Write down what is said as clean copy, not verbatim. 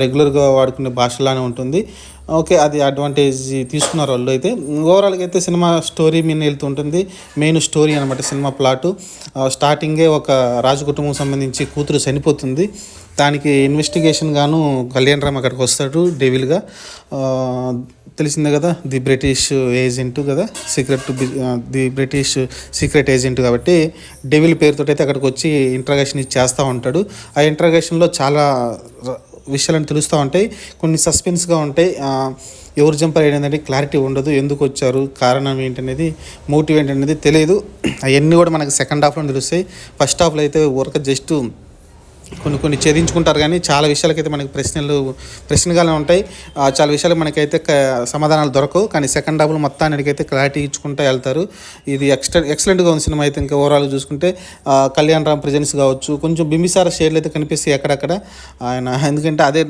రెగ్యులర్గా వాడుకునే భాషలానే ఉంటుంది. ఓకే, అది అడ్వాంటేజ్ తీసుకున్నారు వాళ్ళు. అయితే ఓవరాల్గా అయితే సినిమా స్టోరీ మీద వెళ్తుంటుంది. మెయిన్ స్టోరీ అనమాట సినిమా ప్లాటు. స్టార్టింగే ఒక రాజు కుటుంబం సంబంధించి కూతురు చనిపోతుంది. దానికి ఇన్వెస్టిగేషన్ గాను కళ్యాణ్ రామ్ అక్కడికి వస్తాడు డెవిల్గా. తెలిసిందే కదా, ది బ్రిటిష్ ఏజెంట్ కదా, ది బ్రిటిష్ సీక్రెట్ ఏజెంట్ కాబట్టి డెవిల్ పేరుతో అయితే అక్కడికి వచ్చి ఇంట్రాగేషన్ చేస్తూ ఉంటాడు. ఆ ఇంట్రాగేషన్లో చాలా విషయాలను తెలుస్తూ ఉంటాయి, కొన్ని సస్పెన్స్గా ఉంటాయి. ఎవరు జంపర్ ఏంటంటే క్లారిటీ ఉండదు, ఎందుకు వచ్చారు, కారణం ఏంటనేది, మోటివ్ ఏంటనేది తెలియదు. అవన్నీ కూడా మనకు సెకండ్ హాఫ్లో తెలుస్తాయి. ఫస్ట్ హాఫ్లో అయితే ఊరక జస్ట్ కొన్ని ఛేదించుకుంటారు, కానీ చాలా విషయాలకైతే మనకి ప్రశ్నగానే ఉంటాయి. చాలా విషయాలు మనకైతే సమాధానాలు దొరకవు, కానీ సెకండ్ హాఫ్లో మొత్తానికైతే క్లారిటీ ఇచ్చుకుంటూ వెళ్తారు. ఇది ఎక్సలెంట్గా ఉంది సినిమా అయితే. ఇంకా ఓవరాల్ చూసుకుంటే కళ్యాణ్ రామ్ ప్రజెన్స్ కావచ్చు, కొంచెం బింబిసార షేడ్లు అయితే కనిపిస్తాయి అక్కడక్కడ ఆయన, ఎందుకంటే అదే